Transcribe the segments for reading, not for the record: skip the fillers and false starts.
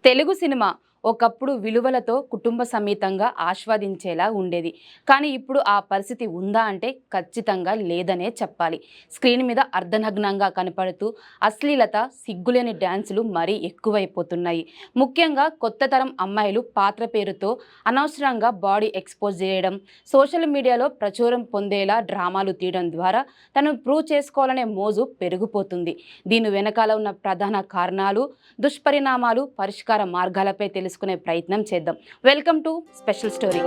Telugu cinema ఒకప్పుడు విలువలతో కుటుంబ సమేతంగా ఆస్వాదించేలా ఉండేది. కానీ ఇప్పుడు ఆ పరిస్థితి ఉందా అంటే ఖచ్చితంగా లేదనే చెప్పాలి. స్క్రీన్ మీద అర్ధనగ్నంగా కనపడుతూ అశ్లీలత, సిగ్గులేని డ్యాన్సులు మరీ ఎక్కువైపోతున్నాయి. ముఖ్యంగా కొత్త తరం అమ్మాయిలు పాత్ర పేరుతో అనవసరంగా బాడీ ఎక్స్పోజ్ చేయడం, సోషల్ మీడియాలో ప్రచురం పొందేలా డ్రామాలు తీయడం ద్వారా తను ప్రూవ్ చేసుకోవాలనే మోజు పెరిగిపోతుంది. దీని వెనకాల ఉన్న ప్రధాన కారణాలు, దుష్పరిణామాలు, పరిష్కార మార్గాలపై తెలుసుకునే ప్రయత్నం చేద్దాం. Welcome to special story.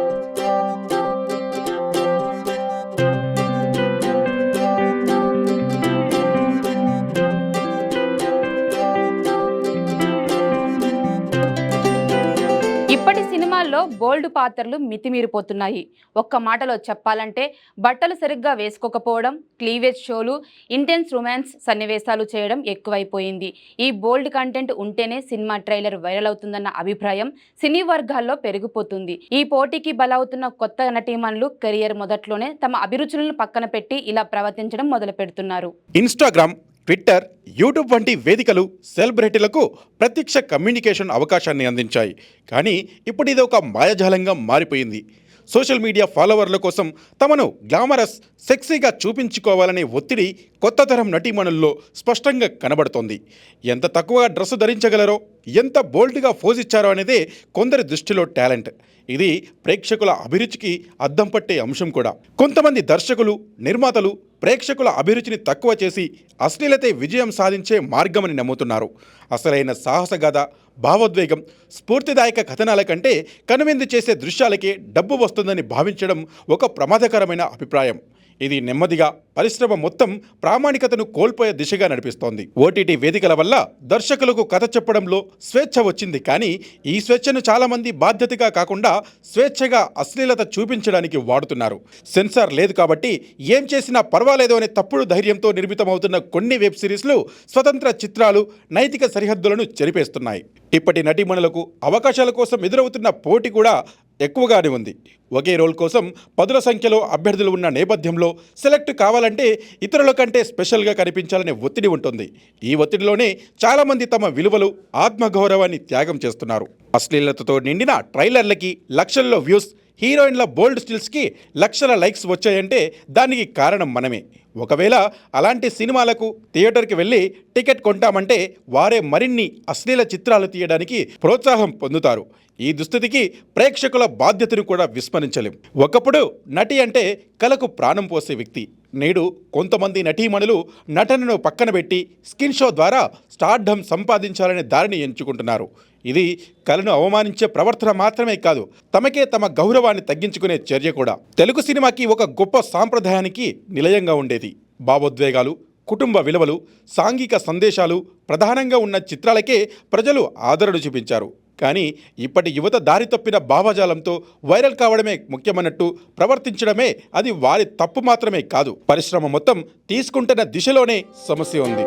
ఇప్పటి సినిమాల్లో బోల్డ్ పాత్రలు మితిమీరిపోతున్నాయి. ఒక్క మాటలో చెప్పాలంటే బట్టలు సరిగ్గా వేసుకోకపోవడం, క్లీవేజ్ షోలు, ఇంటెన్స్ రొమాన్స్ సన్నివేశాలు చేయడం ఎక్కువైపోయింది. ఈ బోల్డ్ కంటెంట్ ఉంటేనే సినిమా ట్రైలర్ వైరల్ అవుతుందన్న అభిప్రాయం సినీ వర్గాల్లో పెరిగిపోతుంది. ఈ పోటీకి బలవుతున్న కొత్త నటీమణులు కెరియర్ మొదట్లోనే తమ అభిరుచులను పక్కన పెట్టి ఇలా ప్రవర్తించడం మొదలు పెడుతున్నారు. ఇన్స్టాగ్రామ్, ట్విట్టర్, యూట్యూబ్ వంటి వేదికలు సెలబ్రిటీలకు ప్రత్యక్ష కమ్యూనికేషన్ అవకాశాన్ని అందించాయి. కానీ ఇప్పుడు ఇది ఒక మాయాజాలంగా మారిపోయింది. సోషల్ మీడియా ఫాలోవర్ల కోసం తమను గ్లామరస్, సెక్సీగా చూపించుకోవాలనే ఒత్తిడి కొత్త తరం నటీమణుల్లో స్పష్టంగా కనబడుతోంది. ఎంత తక్కువగా డ్రెస్సు ధరించగలరో, ఎంత బోల్డ్గా ఫోజ్ ఇచ్చారో అనేదే కొందరి దృష్టిలో టాలెంట్. ఇది ప్రేక్షకుల అభిరుచికి అద్దం పట్టే అంశం కూడా. కొంతమంది దర్శకులు, నిర్మాతలు ప్రేక్షకుల అభిరుచిని తక్కువ చేసి అశ్లీలతే విజయం సాధించే మార్గమని నమ్ముతున్నారు. అసలైన సాహసగాథ, భావోద్వేగం, స్ఫూర్తిదాయక కథనాల కంటే కనువిందు చేసే దృశ్యాలకే డబ్బు వస్తుందని భావించడం ఒక ప్రమాదకరమైన అభిప్రాయం. ఇది నెమ్మదిగా పరిశ్రమ మొత్తం ప్రామాణికతను కోల్పోయే దిశగా నడిపిస్తోంది. ఓటీటీ వేదికల వల్ల దర్శకులకు కథ చెప్పడంలో స్వేచ్ఛ వచ్చింది. కానీ ఈ స్వేచ్ఛను చాలామంది బాధ్యతగా కాకుండా స్వేచ్ఛగా అశ్లీలత చూపించడానికి వాడుతున్నారు. సెన్సార్ లేదు కాబట్టి ఏం చేసినా పర్వాలేదు అనే తప్పుడు ధైర్యంతో నిర్మితమవుతున్న కొన్ని వెబ్ సిరీస్లు, స్వతంత్ర చిత్రాలు నైతిక సరిహద్దులను చెరిపేస్తున్నాయి. ఇప్పటి నటీమణులకు అవకాశాల కోసం ఎదురవుతున్న పోటీ కూడా ఎక్కువగానే ఉంది. ఒకే రోల్ కోసం పదుల సంఖ్యలో అభ్యర్థులు ఉన్న నేపథ్యంలో సెలెక్ట్ కావాలంటే ఇతరుల కంటే స్పెషల్గా కనిపించాలనే ఒత్తిడి ఉంటుంది. ఈ ఒత్తిడిలోనే చాలామంది తమ విలువలు, ఆత్మగౌరవాన్ని త్యాగం చేస్తున్నారు. అశ్లీలతతో నిండిన ట్రైలర్లకి లక్షల్లో వ్యూస్, హీరోయిన్ల బోల్డ్ స్టిల్స్కి లక్షల లైక్స్ వచ్చాయంటే దానికి కారణం మనమే. ఒకవేళ అలాంటి సినిమాలకు థియేటర్కి వెళ్ళి టికెట్ కొంటామంటే వారే మరిన్ని అశ్లీల చిత్రాలు తీయడానికి ప్రోత్సాహం పొందుతారు. ఈ దుస్థితికి ప్రేక్షకుల బాధ్యతను కూడా విస్మరించలేం. ఒకప్పుడు నటి అంటే కళకు ప్రాణం పోసే వ్యక్తి. నేడు కొంతమంది నటీమణులు నటనను పక్కన పెట్టి స్కిన్ షో ద్వారా స్టార్డమ్ సంపాదించాలనే దారిని ఎంచుకుంటున్నారు. ఇది కళను అవమానించే ప్రవర్తన మాత్రమే కాదు, తమకే తమ గౌరవాన్ని తగ్గించుకునే చర్య కూడా. తెలుగు సినిమాకి ఒక గొప్ప సాంప్రదాయానికి నిలయంగా ఉండేది. భావోద్వేగాలు, కుటుంబ విలువలు, సాంఘిక సందేశాలు ప్రధానంగా ఉన్న చిత్రాలకే ప్రజలు ఆదరణ చూపించారు. కానీ ఇప్పటి యువత దారి తప్పిన భావజాలంతో వైరల్ కావడమే ముఖ్యమన్నట్టు ప్రవర్తించడమే అది వారి తప్పు మాత్రమే కాదు, పరిశ్రమ మొత్తం తీసుకుంటున్న దిశలోనే సమస్య ఉంది.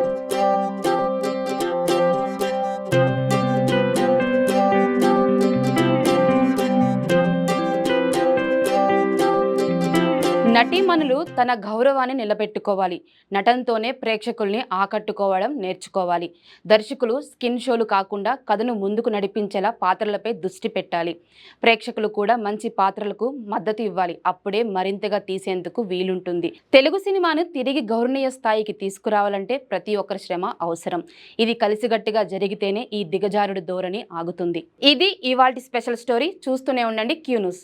నటీమణులు తన గౌరవాన్ని నిలబెట్టుకోవాలి. నటనతోనే ప్రేక్షకుల్ని ఆకట్టుకోవడం నేర్చుకోవాలి. దర్శకులు స్కిన్ షోలు కాకుండా కథను ముందుకు నడిపించేలా పాత్రలపై దృష్టి పెట్టాలి. ప్రేక్షకులు కూడా మంచి పాత్రలకు మద్దతు ఇవ్వాలి. అప్పుడే మరింతగా తీసేందుకు వీలుంటుంది. తెలుగు సినిమాను తిరిగి గౌరవనీయ స్థాయికి తీసుకురావాలంటే ప్రతి ఒక్కరి శ్రమ అవసరం. ఇది కలిసిగట్టుగా జరిగితేనే ఈ దిగజారుడు ధోరణి ఆగుతుంది. ఇది ఇవాల్టి స్పెషల్ స్టోరీ. చూస్తూనే ఉండండి క్యూ న్యూస్.